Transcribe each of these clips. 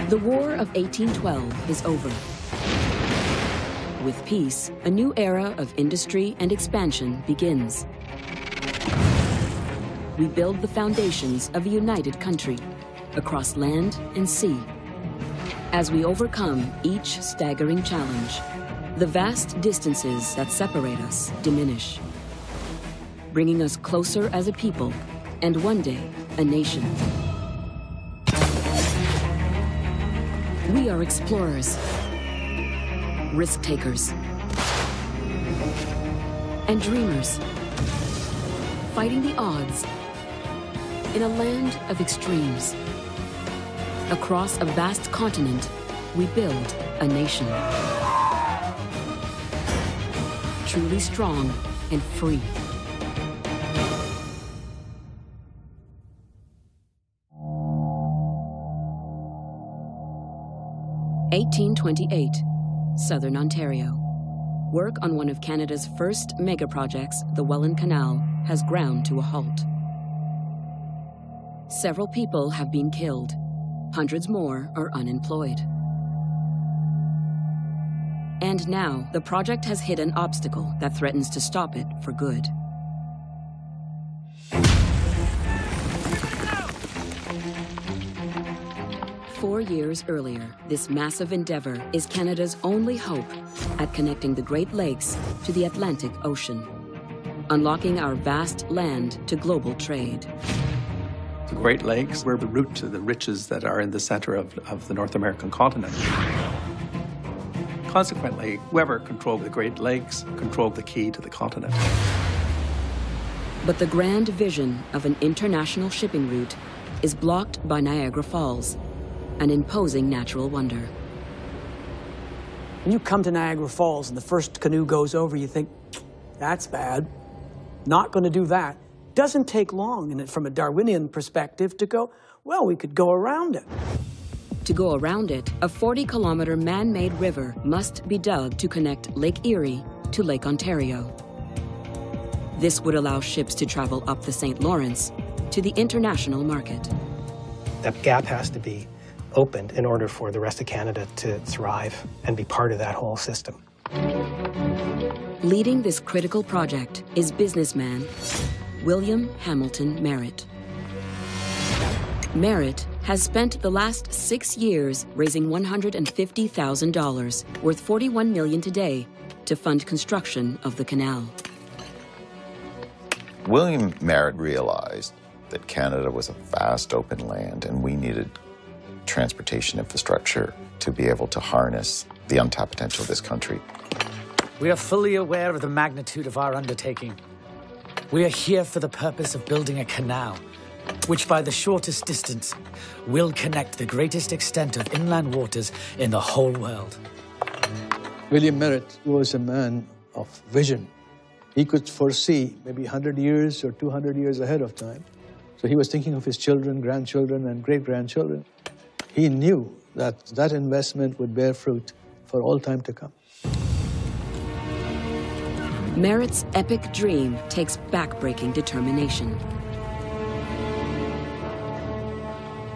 The War of 1812 is over. With peace, a new era of industry and expansion begins. We build the foundations of a united country, across land and sea. As we overcome each staggering challenge, the vast distances that separate us diminish, bringing us closer as a people, and one day, a nation. We are explorers, risk-takers, and dreamers, fighting the odds in a land of extremes. Across a vast continent, we build a nation. Truly strong and free. (1828), Southern Ontario. Work on one of Canada's first mega-projects, the Welland Canal, has ground to a halt. Several people have been killed. Hundreds more are unemployed. And now, the project has hit an obstacle that threatens to stop it for good. Four years earlier, this massive endeavor is Canada's only hope at connecting the Great Lakes to the Atlantic Ocean, unlocking our vast land to global trade. The Great Lakes were the route to the riches that are in the center of the North American continent. Consequently, whoever controlled the Great Lakes controlled the key to the continent. But the grand vision of an international shipping route is blocked by Niagara Falls, an imposing natural wonder. When you come to Niagara Falls and the first canoe goes over, you think, that's bad. Not going to do that. Doesn't take long, and from a Darwinian perspective, to go, well, we could go around it. To go around it, a 40-kilometer man-made river must be dug to connect Lake Erie to Lake Ontario. This would allow ships to travel up the St. Lawrence to the international market. That gap has to be opened in order for the rest of Canada to thrive and be part of that whole system. Leading this critical project is businessman William Hamilton Merritt. Merritt has spent the last 6 years raising $150,000, worth $41 million today, to fund construction of the canal. William Merritt realized that Canada was a vast open land and we needed transportation infrastructure to be able to harness the untapped potential of this country. We are fully aware of the magnitude of our undertaking. We are here for the purpose of building a canal, which by the shortest distance will connect the greatest extent of inland waters in the whole world. William Merritt was a man of vision. He could foresee maybe 100 years or 200 years ahead of time. So he was thinking of his children, grandchildren, and great-grandchildren. He knew that that investment would bear fruit for all time to come. Merritt's epic dream takes back-breaking determination.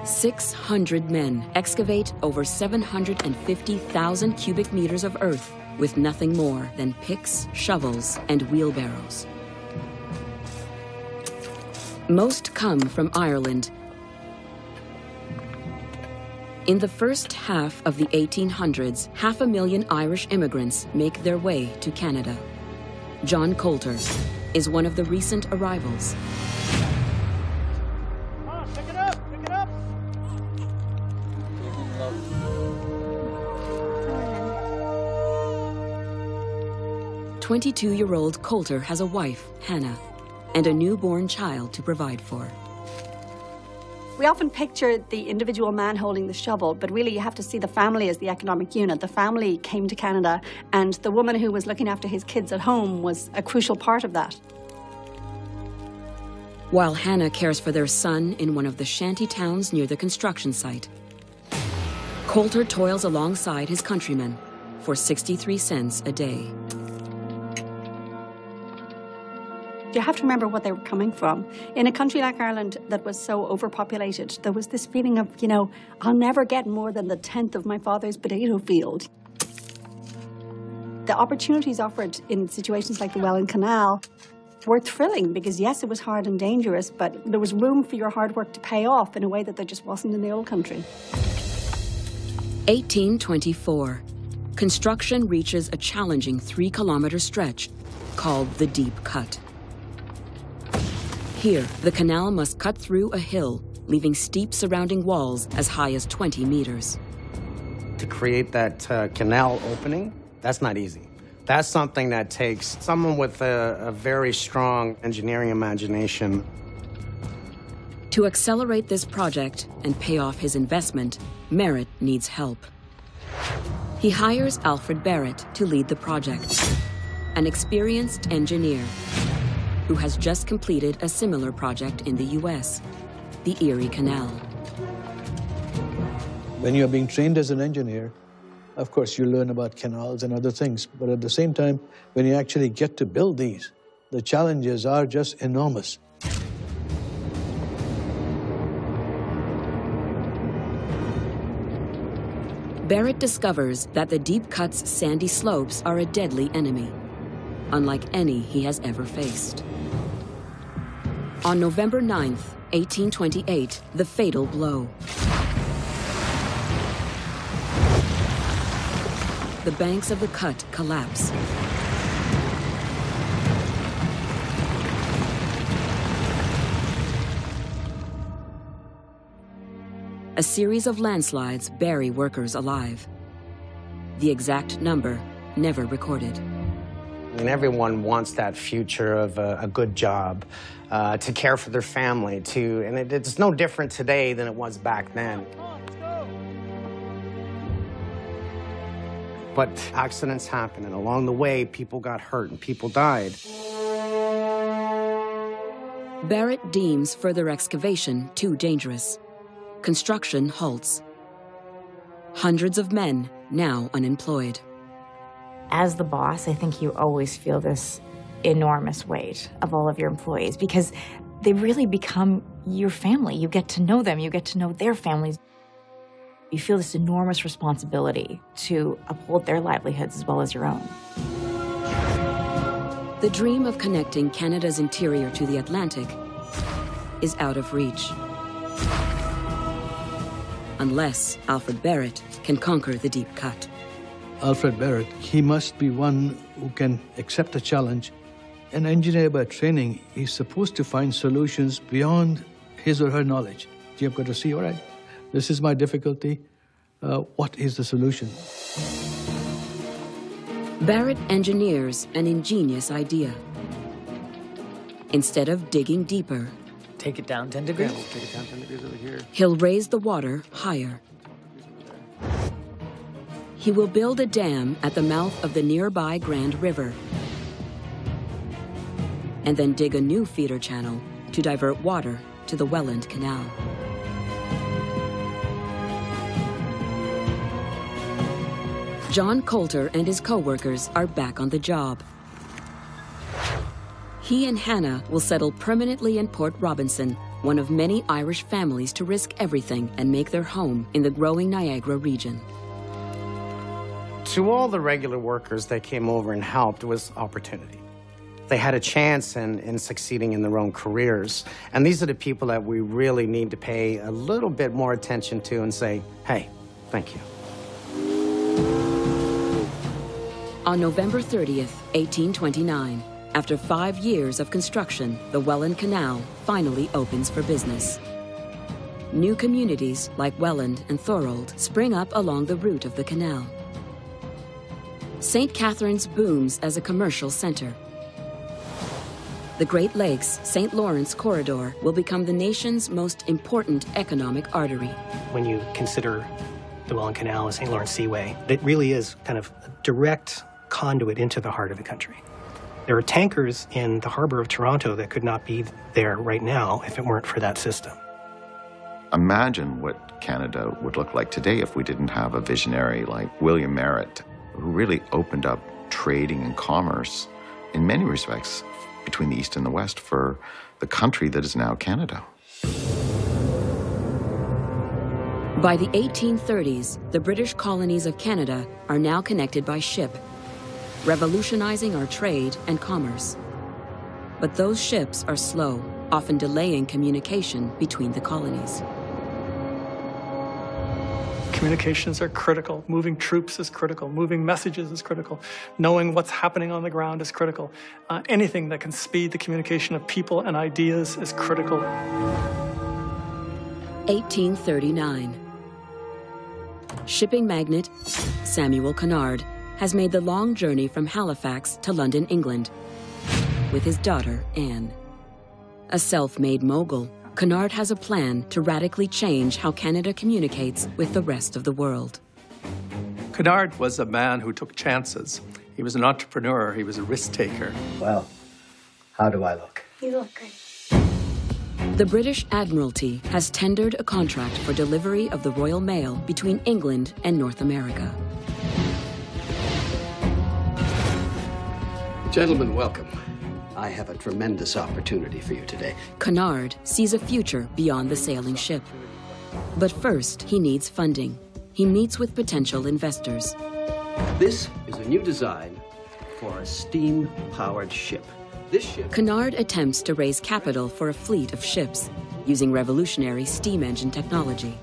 600 men excavate over 750,000 cubic meters of earth with nothing more than picks, shovels, and wheelbarrows. Most come from Ireland. In the first half of the 1800s, 500,000 Irish immigrants make their way to Canada. John Coulter is one of the recent arrivals. Pick it up, pick it up. 22-year-old Coulter has a wife, Hannah, and a newborn child to provide for. We often picture the individual man holding the shovel, but really you have to see the family as the economic unit. The family came to Canada, and the woman who was looking after his kids at home was a crucial part of that. While Hannah cares for their son in one of the shanty towns near the construction site, Coulter toils alongside his countrymen for 63 cents a day. You have to remember what they were coming from. In a country like Ireland that was so overpopulated, there was this feeling of, you know, I'll never get more than the 10th of my father's potato field. The opportunities offered in situations like the Welland Canal were thrilling because, yes, it was hard and dangerous, but there was room for your hard work to pay off in a way that there just wasn't in the old country. 1824. Construction reaches a challenging 3-kilometer stretch called the Deep Cut. Here, the canal must cut through a hill, leaving steep surrounding walls as high as 20 meters. To create that canal opening, that's not easy. That's something that takes someone with a very strong engineering imagination. To accelerate this project and pay off his investment, Merritt needs help. He hires Alfred Barrett to lead the project, an experienced engineer who has just completed a similar project in the US, the Erie Canal. When you're being trained as an engineer, of course, you learn about canals and other things, but at the same time, when you actually get to build these, the challenges are just enormous. Barrett discovers that the Deep Cut's sandy slopes are a deadly enemy, unlike any he has ever faced. On November 9th, 1828, the fatal blow. The banks of the cut collapse. A series of landslides bury workers alive. The exact number never recorded. And everyone wants that future of a good job, to care for their family, and it's no different today than it was back then. But accidents happen, and along the way, people got hurt and people died. Barrett deems further excavation too dangerous. Construction halts. Hundreds of men now unemployed. As the boss, I think you always feel this enormous weight of all of your employees because they really become your family. You get to know them, you get to know their families. You feel this enormous responsibility to uphold their livelihoods as well as your own. The dream of connecting Canada's interior to the Atlantic is out of reach. Unless Alfred Barrett can conquer the Deep Cut. Alfred Barrett, he must be one who can accept a challenge. An engineer by training is supposed to find solutions beyond his or her knowledge. You've got to see, all right, this is my difficulty. What is the solution? Barrett engineers an ingenious idea. Instead of digging deeper, take it down 10 degrees. Yeah, we'll take it down 10 degrees over here. He'll raise the water higher. He will build a dam at the mouth of the nearby Grand River, and then dig a new feeder channel to divert water to the Welland Canal. John Coulter and his co-workers are back on the job. He and Hannah will settle permanently in Port Robinson, one of many Irish families to risk everything and make their home in the growing Niagara region. To all the regular workers that came over and helped was opportunity. They had a chance in succeeding in their own careers. And these are the people that we really need to pay a little bit more attention to and say, hey, thank you. On November 30th, 1829, after 5 years of construction, the Welland Canal finally opens for business. New communities like Welland and Thorold spring up along the route of the canal. St. Catharines booms as a commercial center. The Great Lakes St. Lawrence corridor will become the nation's most important economic artery. When you consider the Welland Canal and St. Lawrence Seaway, it really is kind of a direct conduit into the heart of the country. There are tankers in the harbor of Toronto that could not be there right now if it weren't for that system. Imagine what Canada would look like today if we didn't have a visionary like William Merritt, who really opened up trading and commerce in many respects between the East and the West for the country that is now Canada. By the 1830s, the British colonies of Canada are now connected by ship, revolutionizing our trade and commerce. But those ships are slow, often delaying communication between the colonies. Communications are critical. Moving troops is critical. Moving messages is critical. Knowing what's happening on the ground is critical. Anything that can speed the communication of people and ideas is critical. 1839. Shipping magnate Samuel Cunard has made the long journey from Halifax to London, England, with his daughter, Anne. A self-made mogul, Cunard has a plan to radically change how Canada communicates with the rest of the world. Cunard was a man who took chances. He was an entrepreneur. He was a risk taker. Well, how do I look? You look great. The British Admiralty has tendered a contract for delivery of the Royal Mail between England and North America. Gentlemen, welcome. I have a tremendous opportunity for you today. Cunard sees a future beyond the sailing ship. But first, he needs funding. He meets with potential investors. This is a new design for a steam-powered ship. This ship... Cunard attempts to raise capital for a fleet of ships using revolutionary steam engine technology.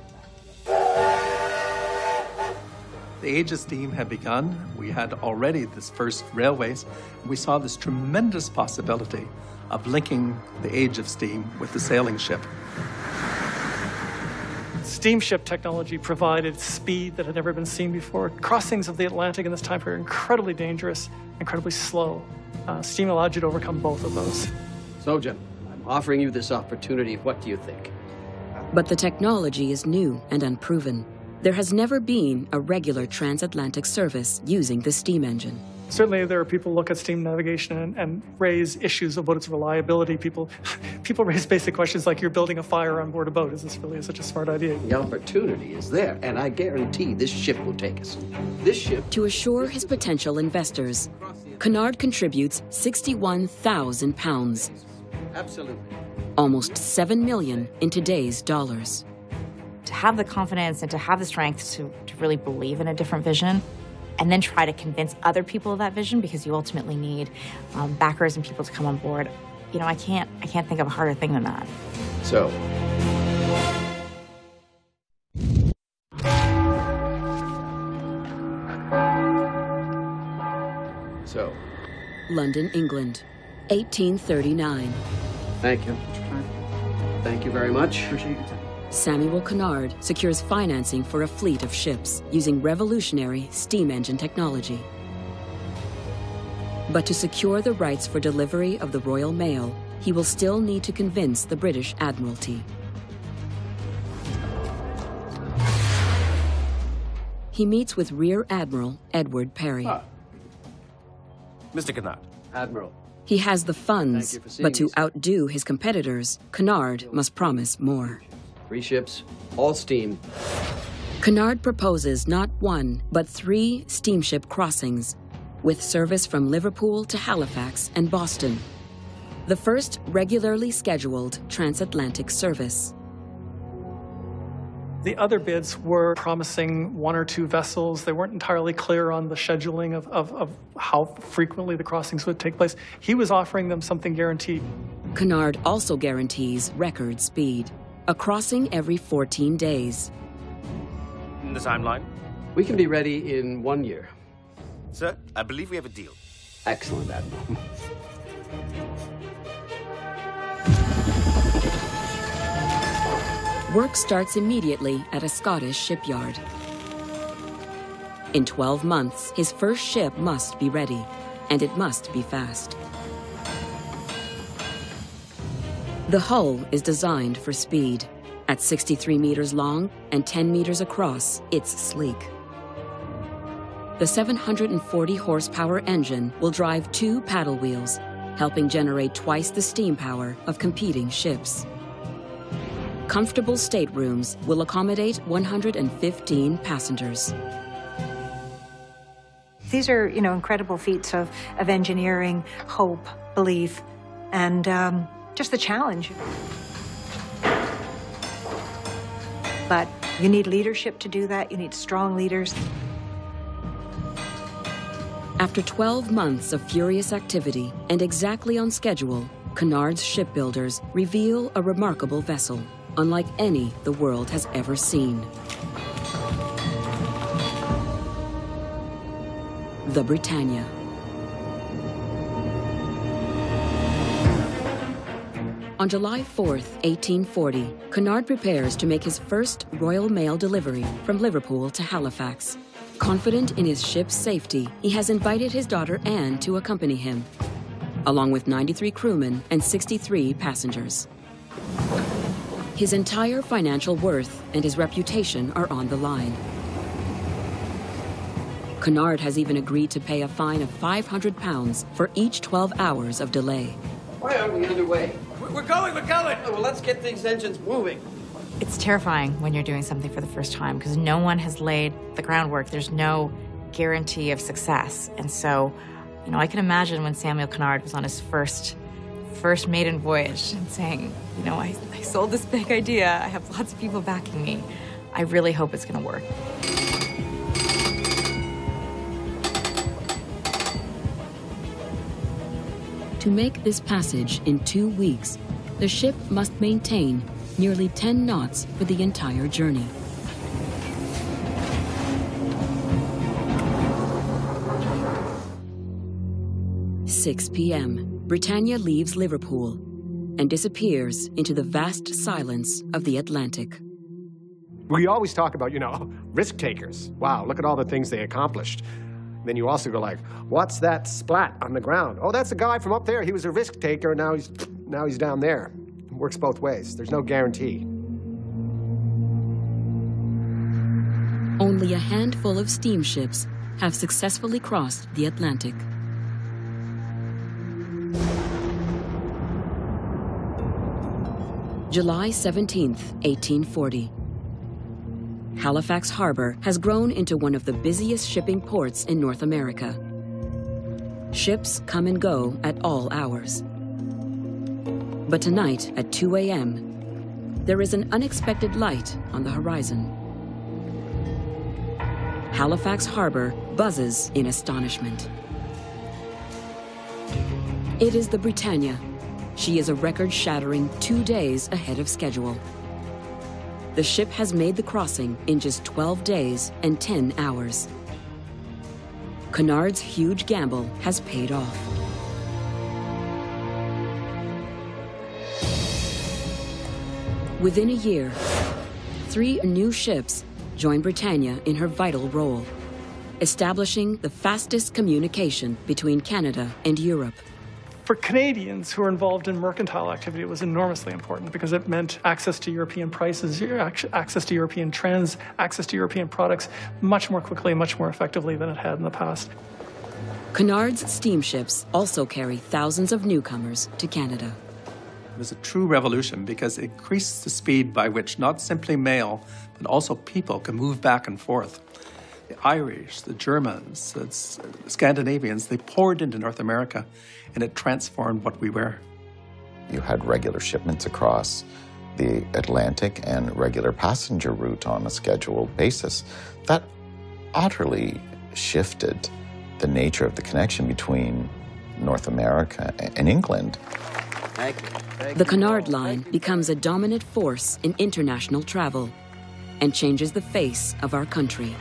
The age of steam had begun. We had already this first railways. We saw this tremendous possibility of linking the age of steam with the sailing ship. Steamship technology provided speed that had never been seen before. Crossings of the Atlantic in this time period are incredibly dangerous, incredibly slow. Steam allowed you to overcome both of those. So, Jim, I'm offering you this opportunity. What do you think? But the technology is new and unproven. There has never been a regular transatlantic service using the steam engine. Certainly, there are people who look at steam navigation and raise issues about its reliability. People raise basic questions like, you're building a fire on board a boat. Is this really such a smart idea? The opportunity is there, and I guarantee this ship will take us. This ship... To assure his potential investors, Cunard contributes £61,000. Absolutely. Almost $7 million in today's dollars. To have the confidence and to have the strength to really believe in a different vision, and then try to convince other people of that vision, because you ultimately need backers and people to come on board. You know, I can't think of a harder thing than that. So. London, England, 1839. Thank you. Thank you very much. Appreciate your time. Samuel Cunard secures financing for a fleet of ships using revolutionary steam engine technology. But to secure the rights for delivery of the Royal Mail, he will still need to convince the British Admiralty. He meets with Rear Admiral Edward Perry. Mr. Cunard. Admiral. He has the funds, but to outdo his competitors, Cunard must promise more. 3 ships, all steam. Cunard proposes not 1, but 3 steamship crossings, with service from Liverpool to Halifax and Boston. The first regularly scheduled transatlantic service. The other bids were promising 1 or 2 vessels. They weren't entirely clear on the scheduling of how frequently the crossings would take place. He was offering them something guaranteed. Cunard also guarantees record speed, a crossing every 14 days. The timeline? We can be ready in 1 year. Sir, I believe we have a deal. Excellent, Admiral. Work starts immediately at a Scottish shipyard. In 12 months, his first ship must be ready, and it must be fast. The hull is designed for speed. At 63 meters long and 10 meters across, it's sleek. The 740 horsepower engine will drive 2 paddle wheels, helping generate twice the steam power of competing ships. Comfortable staterooms will accommodate 115 passengers. These are, incredible feats of engineering, hope, belief, and just the challenge. But you need leadership to do that. You need strong leaders. After 12 months of furious activity and exactly on schedule, Cunard's shipbuilders reveal a remarkable vessel, unlike any the world has ever seen. The Britannia. On July 4th, 1840, Cunard prepares to make his first Royal Mail delivery from Liverpool to Halifax. Confident in his ship's safety, he has invited his daughter Anne to accompany him, along with 93 crewmen and 63 passengers. His entire financial worth and his reputation are on the line. Cunard has even agreed to pay a fine of £500 for each 12 hours of delay. Why aren't we underway? We're going! Oh, well, let's get these engines moving. It's terrifying when you're doing something for the first time because no one has laid the groundwork. There's no guarantee of success. And so, you know, I can imagine when Samuel Cunard was on his first maiden voyage and saying, you know, I sold this big idea. I have lots of people backing me. I really hope it's going to work. To make this passage in 2 weeks, the ship must maintain nearly 10 knots for the entire journey. – 6 p.m. Britannia leaves Liverpool and disappears into the vast silence of the Atlantic. We always talk about, you know, risk takers. Wow, look at all the things they accomplished. Then you also go like, what's that splat on the ground? Oh, that's a guy from up there. He was a risk taker, now he's down there. It works both ways. There's no guarantee. Only a handful of steamships have successfully crossed the Atlantic. July 17th, 1840. Halifax Harbor has grown into one of the busiest shipping ports in North America. Ships come and go at all hours. But tonight at 2 a.m., there is an unexpected light on the horizon. Halifax Harbor buzzes in astonishment. It is the Britannia. She is a record-shattering 2 days ahead of schedule. The ship has made the crossing in just 12 days and 10 hours. Cunard's huge gamble has paid off. Within a year, 3 new ships join Britannia in her vital role, establishing the fastest communication between Canada and Europe. For Canadians who are involved in mercantile activity, it was enormously important because it meant access to European prices, access to European trends, access to European products much more quickly, much more effectively than it had in the past. Cunard's steamships also carry thousands of newcomers to Canada. It was a true revolution because it increased the speed by which not simply mail, but also people can move back and forth. The Irish, the Germans, the Scandinavians, they poured into North America, and it transformed what we were. You had regular shipments across the Atlantic and regular passenger route on a scheduled basis. That utterly shifted the nature of the connection between North America and England. The Cunard Line becomes a dominant force in international travel and changes the face of our country.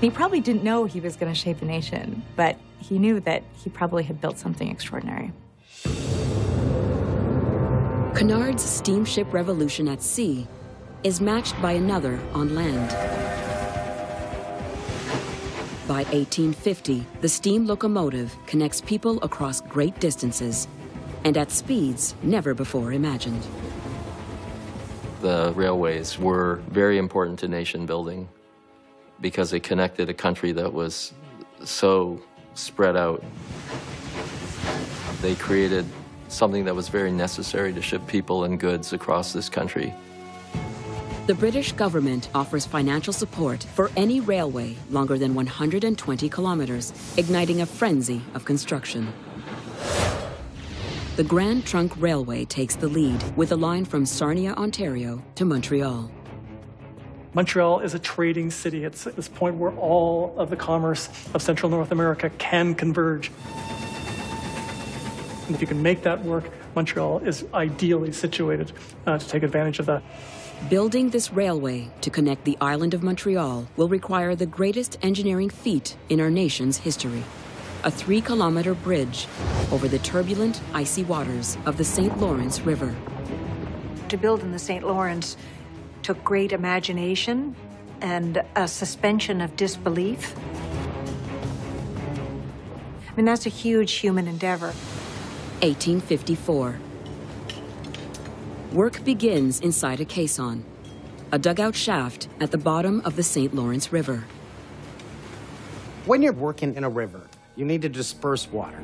He probably didn't know he was going to shape a nation, but he knew that he probably had built something extraordinary. Cunard's steamship revolution at sea is matched by another on land. By 1850, the steam locomotive connects people across great distances and at speeds never before imagined. The railways were very important to nation building because it connected a country that was so spread out. They created something that was very necessary to ship people and goods across this country. The British government offers financial support for any railway longer than 120 kilometers, igniting a frenzy of construction. The Grand Trunk Railway takes the lead with a line from Sarnia, Ontario to Montreal. Montreal is a trading city. It's at this point where all of the commerce of Central North America can converge. And if you can make that work, Montreal is ideally situated to take advantage of that. Building this railway to connect the island of Montreal will require the greatest engineering feat in our nation's history. A 3-kilometer bridge over the turbulent, icy waters of the St. Lawrence River. To build in the St. Lawrence took great imagination and a suspension of disbelief. I mean, that's a huge human endeavor. 1854. Work begins inside a caisson, a dugout shaft at the bottom of the St. Lawrence River. When you're working in a river, you need to disperse water.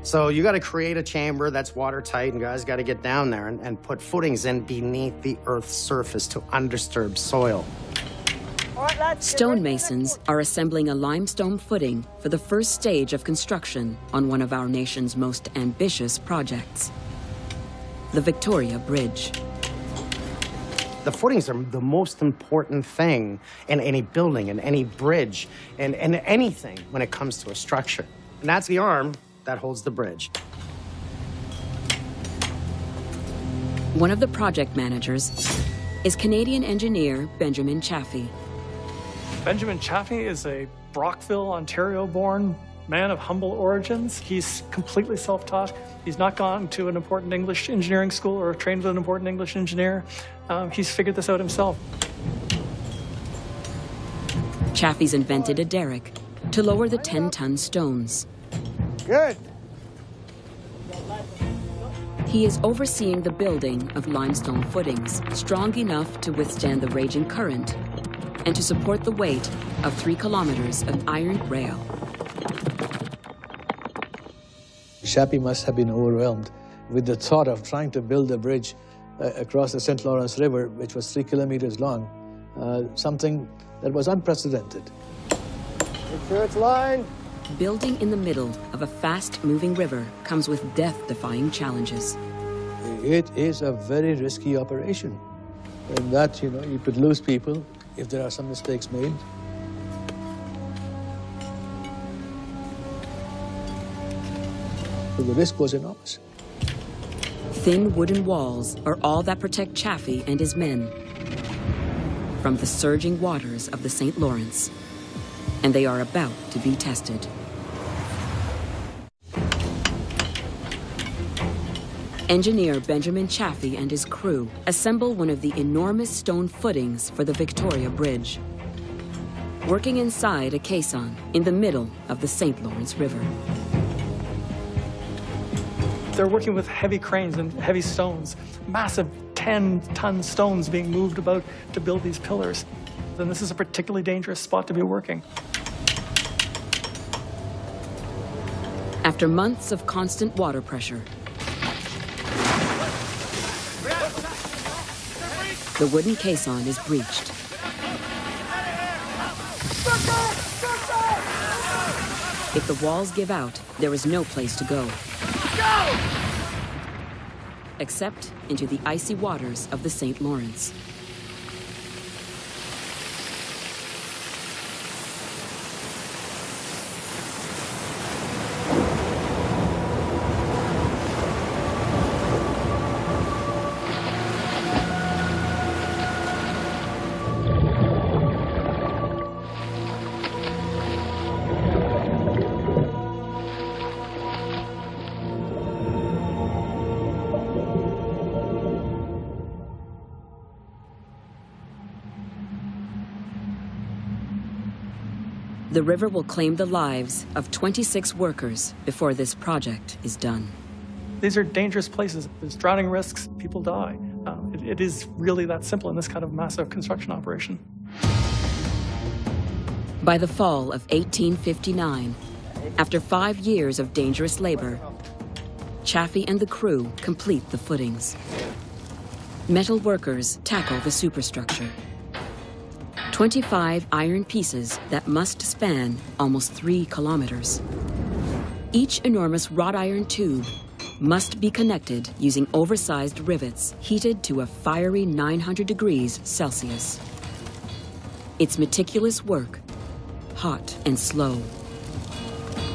So you got to create a chamber that's watertight, and guys got to get down there and put footings in beneath the Earth's surface to undisturbed soil. Stonemasons are assembling a limestone footing for the first stage of construction on one of our nation's most ambitious projects, the Victoria Bridge. The footings are the most important thing in any building, in any bridge, and anything when it comes to a structure. And that's the arm that holds the bridge. One of the project managers is Canadian engineer Benjamin Chaffee. Benjamin Chaffee is a Brockville, Ontario-born man of humble origins. He's completely self-taught. He's not gone to an important English engineering school or trained with an important English engineer. He's figured this out himself. Chaffee's invented a derrick to lower the 10-ton stones. Good. He is overseeing the building of limestone footings, strong enough to withstand the raging current and to support the weight of 3 kilometers of iron rail. Chaffee must have been overwhelmed with the thought of trying to build a bridge across the St. Lawrence River, which was 3 kilometers long, something that was unprecedented. Make sure it's lined. Building in the middle of a fast-moving river comes with death-defying challenges. It is a very risky operation. And that, you could lose people if there are some mistakes made. So the risk was enormous. Thin wooden walls are all that protect Chaffee and his men from the surging waters of the St. Lawrence. And they are about to be tested. Engineer Benjamin Chaffee and his crew assemble one of the enormous stone footings for the Victoria Bridge, working inside a caisson in the middle of the St. Lawrence River. They're working with heavy cranes and heavy stones, massive 10-ton stones being moved about to build these pillars. And this is a particularly dangerous spot to be working. After months of constant water pressure, the wooden caisson is breached. If the walls give out, there is no place to go. Except into the icy waters of the St. Lawrence. The river will claim the lives of 26 workers before this project is done. These are dangerous places. There's drowning risks, people die. It is really that simple in this kind of massive construction operation. By the fall of 1859, after 5 years of dangerous labor, Chaffee and the crew complete the footings. Metal workers tackle the superstructure. 25 iron pieces that must span almost 3 kilometers. Each enormous wrought iron tube must be connected using oversized rivets heated to a fiery 900 degrees Celsius. It's meticulous work, hot and slow.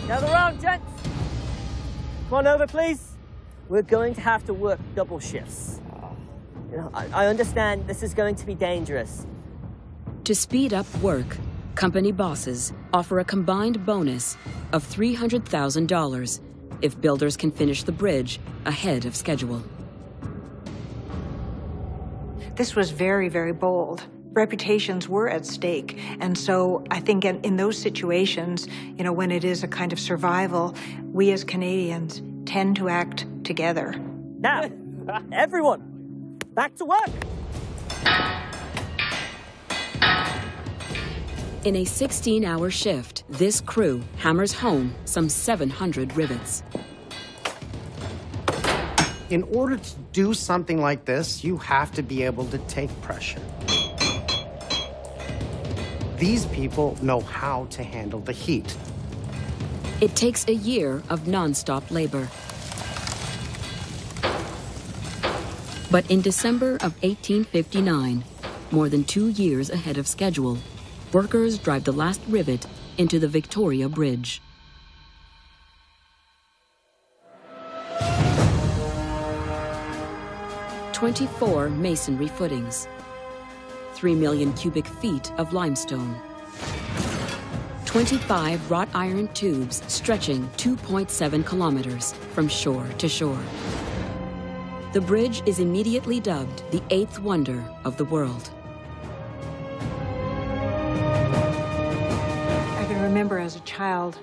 Gather round, gents. Come on over, please. We're going to have to work double shifts. You know, I understand this is going to be dangerous. To speed up work, company bosses offer a combined bonus of $300,000 if builders can finish the bridge ahead of schedule. This was very, very bold. Reputations were at stake. And so I think in those situations, you know, when it is a kind of survival, we as Canadians tend to act together. Now, everyone, back to work. In a 16-hour shift, this crew hammers home some 700 rivets. In order to do something like this, you have to be able to take pressure. These people know how to handle the heat. It takes a year of non-stop labor. But in December of 1859, more than 2 years ahead of schedule, workers drive the last rivet into the Victoria Bridge. "24 masonry footings, 3 million cubic feet of limestone, 25 wrought iron tubes stretching 2.7 kilometers from shore to shore. The bridge is immediately dubbed the 8th wonder of the world. I can remember as a child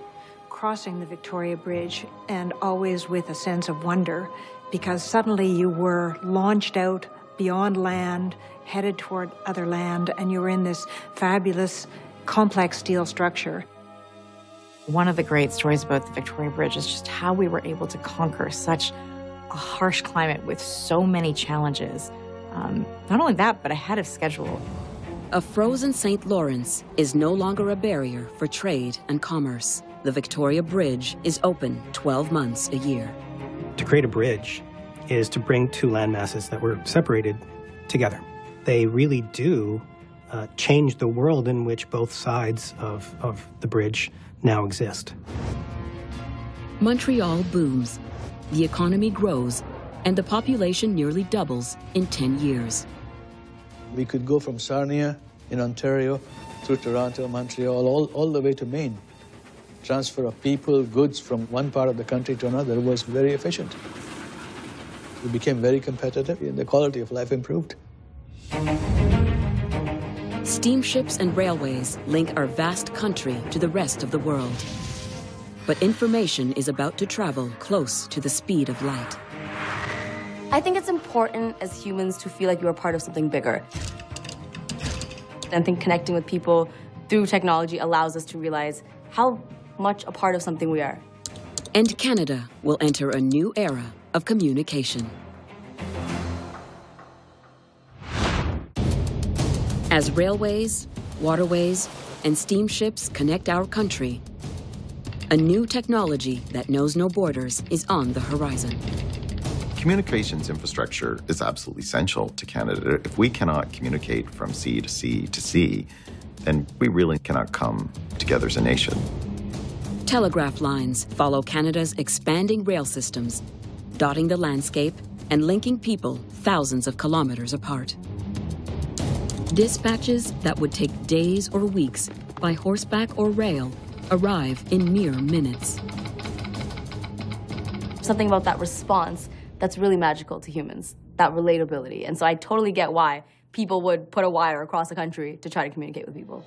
crossing the Victoria Bridge and always with a sense of wonder because suddenly you were launched out beyond land, headed toward other land, and you were in this fabulous, complex steel structure. One of the great stories about the Victoria Bridge is just how we were able to conquer such a harsh climate with so many challenges. Not only that, but ahead of schedule. A frozen St. Lawrence is no longer a barrier for trade and commerce. The Victoria Bridge is open 12 months a year. To create a bridge is to bring two landmasses that were separated together. They really do change the world in which both sides of the bridge now exist. Montreal booms, the economy grows, and the population nearly doubles in 10 years. We could go from Sarnia in Ontario through Toronto, Montreal, all the way to Maine. Transfer of people, goods from one part of the country to another was very efficient. We became very competitive, and the quality of life improved. Steamships and railways link our vast country to the rest of the world. But information is about to travel close to the speed of light. I think it's important as humans to feel like you're a part of something bigger. I think connecting with people through technology allows us to realize how much a part of something we are. And Canada will enter a new era of communication. As railways, waterways, and steamships connect our country, a new technology that knows no borders is on the horizon. Communications infrastructure is absolutely essential to Canada. If we cannot communicate from sea to sea to sea, then we really cannot come together as a nation. Telegraph lines follow Canada's expanding rail systems, dotting the landscape and linking people thousands of kilometers apart. Dispatches that would take days or weeks by horseback or rail arrive in mere minutes. Something about that response that's really magical to humans, that relatability. And so I totally get why people would put a wire across the country to try to communicate with people.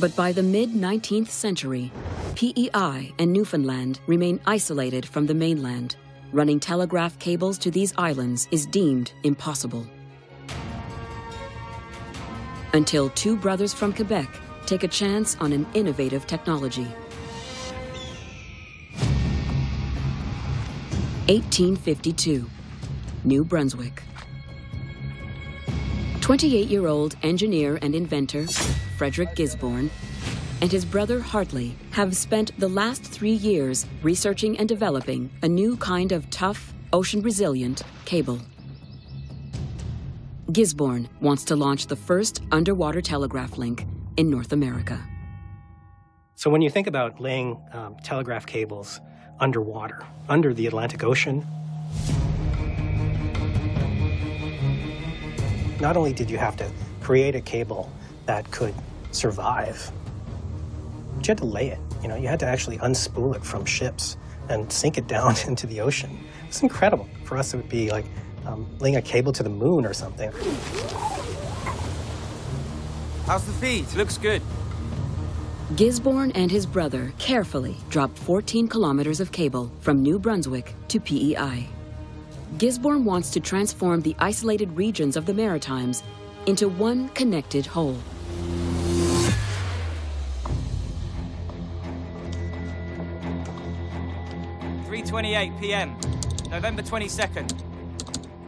But by the mid-19th century, PEI and Newfoundland remain isolated from the mainland. Running telegraph cables to these islands is deemed impossible. Until two brothers from Quebec take a chance on an innovative technology. 1852, New Brunswick. 28-year-old engineer and inventor Frederick Gisborne and his brother Hartley have spent the last 3 years researching and developing a new kind of tough, ocean-resilient cable. Gisborne wants to launch the first underwater telegraph link in North America. So when you think about laying telegraph cables underwater, under the Atlantic Ocean, not only did you have to create a cable that could survive, but you had to lay it. You know, you had to actually unspool it from ships and sink it down into the ocean. It's incredible. For us, it would be like laying a cable to the moon or something. How's the feed? Looks good. Gisborne and his brother carefully dropped 14 kilometers of cable from New Brunswick to PEI. Gisborne wants to transform the isolated regions of the Maritimes into one connected whole. .3:28 p.m., November 22nd.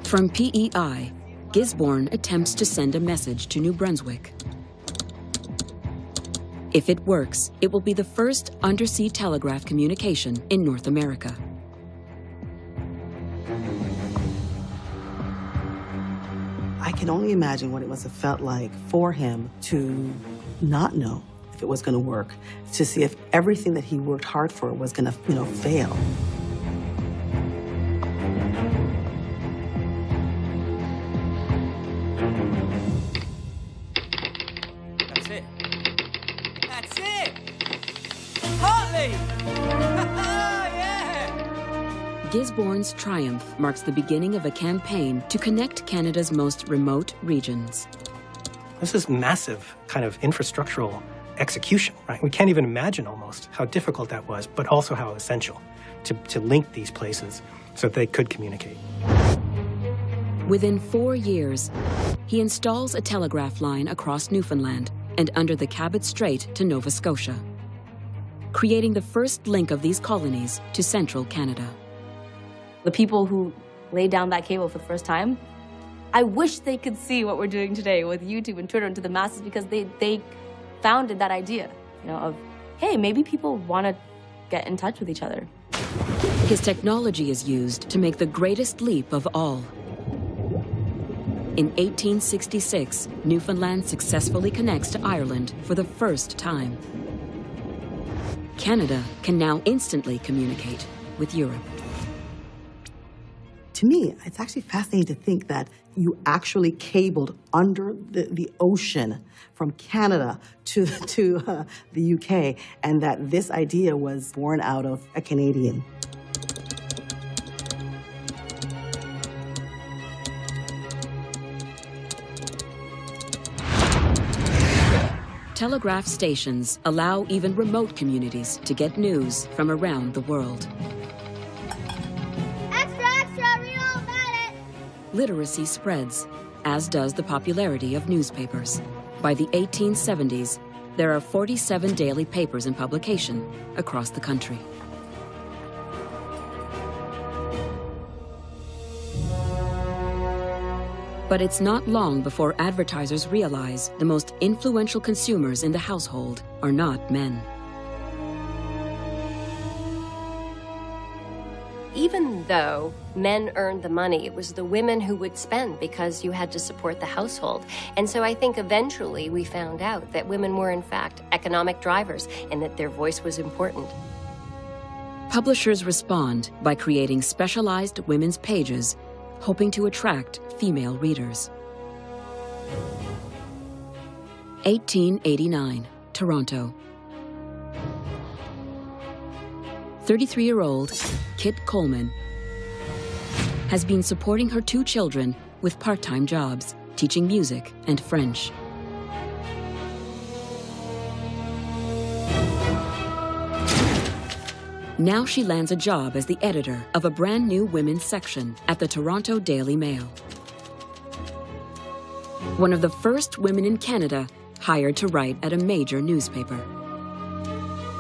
From PEI, Gisborne attempts to send a message to New Brunswick. If it works, it will be the first undersea telegraph communication in North America. I can only imagine what it must have felt like for him to not know if it was going to work, to see if everything that he worked hard for was going to, fail. That's it. That's it! Hartley! Gisborne's triumph marks the beginning of a campaign to connect Canada's most remote regions. This is massive kind of infrastructural execution, right? We can't even imagine almost how difficult that was, but also how essential to link these places so that they could communicate. Within 4 years, he installs a telegraph line across Newfoundland and under the Cabot Strait to Nova Scotia, creating the first link of these colonies to central Canada. The people who laid down that cable for the first time, I wish they could see what we're doing today with YouTube and Twitter and to the masses, because they founded that idea, of, hey, maybe people want to get in touch with each other. His technology is used to make the greatest leap of all. In 1866, Newfoundland successfully connects to Ireland for the first time. Canada can now instantly communicate with Europe. To me, it's actually fascinating to think that you actually cabled under the ocean from Canada to the UK, and that this idea was born out of a Canadian. Telegraph stations allow even remote communities to get news from around the world. Literacy spreads, as does the popularity of newspapers. By the 1870s, there are 47 daily papers in publication across the country. But it's not long before advertisers realize the most influential consumers in the household are not men. Even though men earned the money, it was the women who would spend because you had to support the household. And so I think eventually we found out that women were in fact economic drivers and that their voice was important. Publishers respond by creating specialized women's pages, hoping to attract female readers. 1889, Toronto. 33-year-old Kit Coleman has been supporting her 2 children with part-time jobs, teaching music and French. Now she lands a job as the editor of a brand new women's section at the Toronto Daily Mail. One of the first women in Canada hired to write at a major newspaper.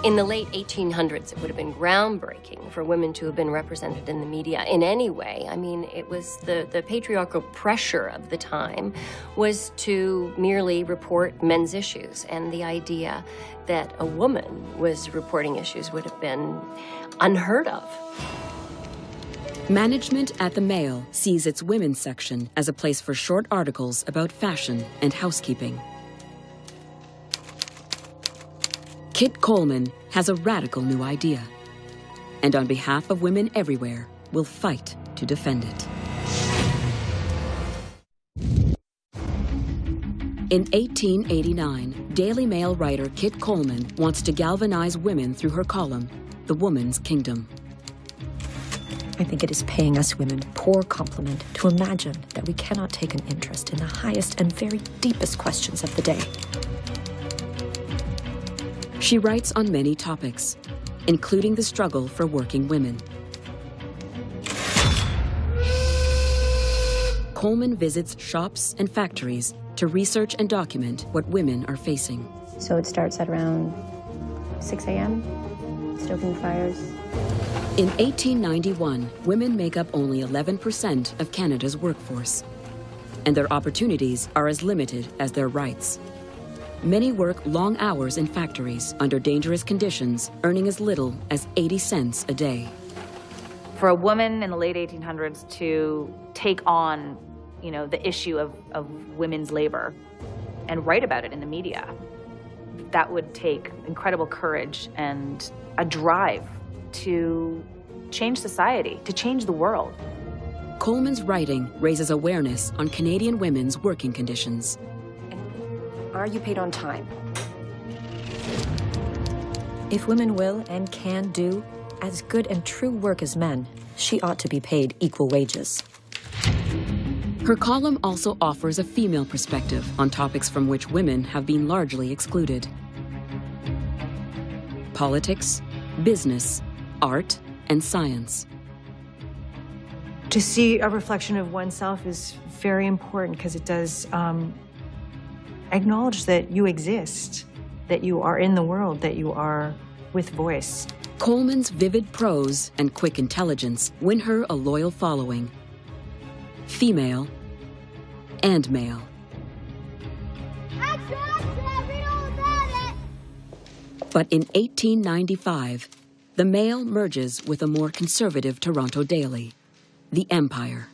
In the late 1800s, it would have been groundbreaking for women to have been represented in the media in any way. I mean, it was the patriarchal pressure of the time was to merely report men's issues, and the idea that a woman was reporting issues would have been unheard of. Management at the Mail sees its women's section as a place for short articles about fashion and housekeeping. Kit Coleman has a radical new idea, and on behalf of women everywhere, will fight to defend it. In 1889, Daily Mail writer Kit Coleman wants to galvanize women through her column, The Woman's Kingdom. I think it is paying us women poor compliment to imagine that we cannot take an interest in the highest and very deepest questions of the day. She writes on many topics, including the struggle for working women. Coleman visits shops and factories to research and document what women are facing. So it starts at around 6 a.m., stoking fires. In 1891, women make up only 11% of Canada's workforce, and their opportunities are as limited as their rights. Many work long hours in factories under dangerous conditions, earning as little as 80 cents a day. For a woman in the late 1800s to take on, the issue of women's labor and write about it in the media, that would take incredible courage and a drive to change society, to change the world. Coleman's writing raises awareness on Canadian women's working conditions. Are you paid on time? If women will and can do as good and true work as men, she ought to be paid equal wages. Her column also offers a female perspective on topics from which women have been largely excluded. Politics, business, art, and science. To see a reflection of oneself is very important because it does acknowledge that you exist, that you are in the world, that you are with voice. Coleman's vivid prose and quick intelligence win her a loyal following. Female and male. But in 1895, the Mail merges with a more conservative Toronto daily, The Empire.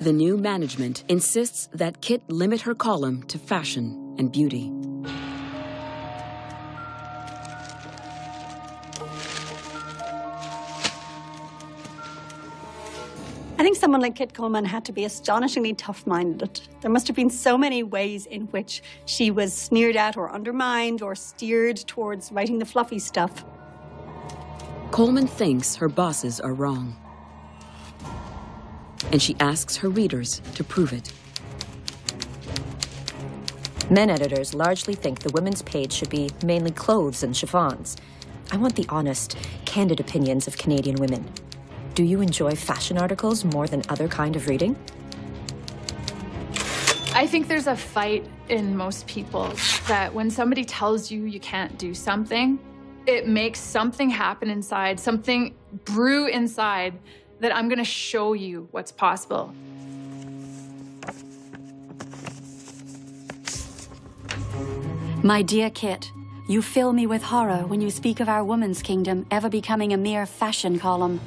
The new management insists that Kit limit her column to fashion and beauty. I think someone like Kit Coleman had to be astonishingly tough-minded. There must have been so many ways in which she was sneered at or undermined or steered towards writing the fluffy stuff. Coleman thinks her bosses are wrong, and she asks her readers to prove it. Men editors largely think the women's page should be mainly clothes and chiffons. I want the honest, candid opinions of Canadian women. Do you enjoy fashion articles more than other kind of reading? I think there's a fight in most people that when somebody tells you you can't do something, it makes something happen inside, something brew inside that I'm gonna show you what's possible. My dear Kit, you fill me with horror when you speak of our woman's kingdom ever becoming a mere fashion column.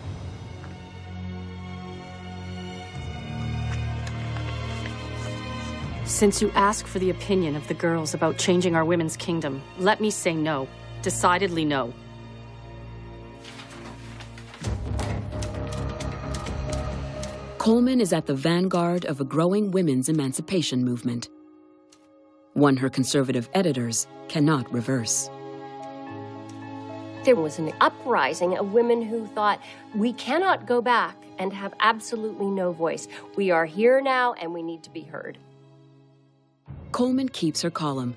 Since you ask for the opinion of the girls about changing our women's kingdom, let me say no. Decidedly no. Coleman is at the vanguard of a growing women's emancipation movement, one her conservative editors cannot reverse. There was an uprising of women who thought, we cannot go back and have absolutely no voice. We are here now and we need to be heard. Coleman keeps her column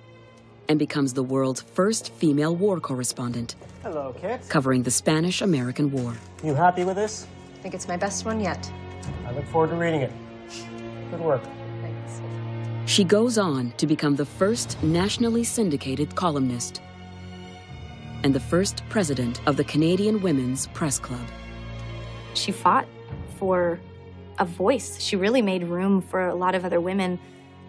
and becomes the world's first female war correspondent. Hello, Kit. Covering the Spanish-American War. You happy with this? I think it's my best one yet. I look forward to reading it. Good work. Thanks. She goes on to become the first nationally syndicated columnist and the first president of the Canadian Women's Press Club. She fought for a voice. She really made room for a lot of other women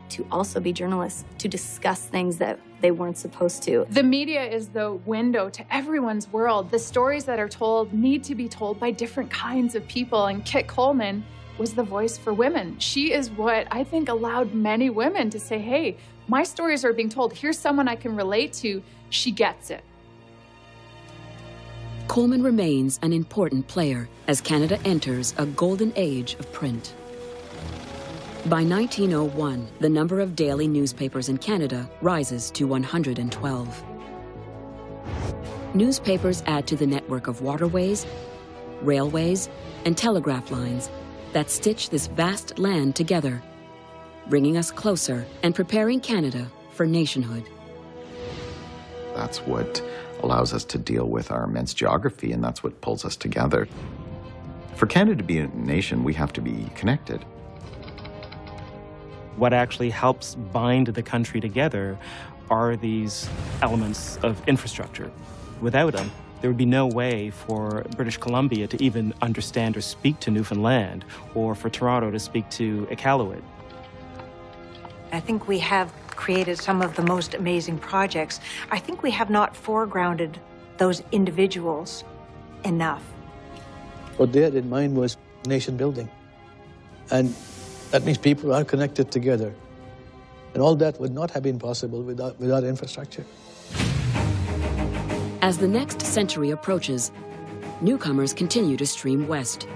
to also be journalists, to discuss things that they weren't supposed to. The media is the window to everyone's world. The stories that are told need to be told by different kinds of people, and Kit Coleman was the voice for women. She is what I think allowed many women to say, hey, my stories are being told. Here's someone I can relate to. She gets it. Coleman remains an important player as Canada enters a golden age of print. By 1901, the number of daily newspapers in Canada rises to 112. Newspapers add to the network of waterways, railways, and telegraph lines that stitch this vast land together, bringing us closer and preparing Canada for nationhood. That's what allows us to deal with our immense geography, and that's what pulls us together. For Canada to be a nation, we have to be connected. What actually helps bind the country together are these elements of infrastructure. Without them, there would be no way for British Columbia to even understand or speak to Newfoundland, or for Toronto to speak to Iqaluit. I think we have created some of the most amazing projects. I think we have not foregrounded those individuals enough. What they had in mind was nation building. And that means people are connected together. And all that would not have been possible without infrastructure. As the next century approaches, newcomers continue to stream west,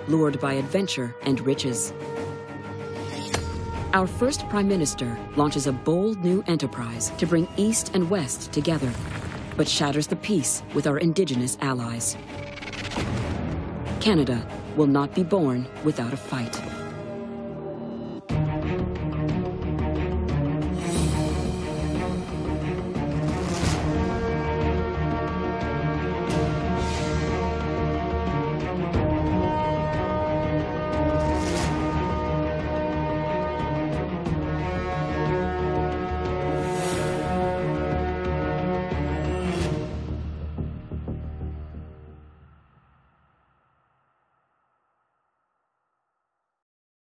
lured by adventure and riches. Our first Prime Minister launches a bold new enterprise to bring East and West together, but shatters the peace with our Indigenous allies. Canada will not be born without a fight.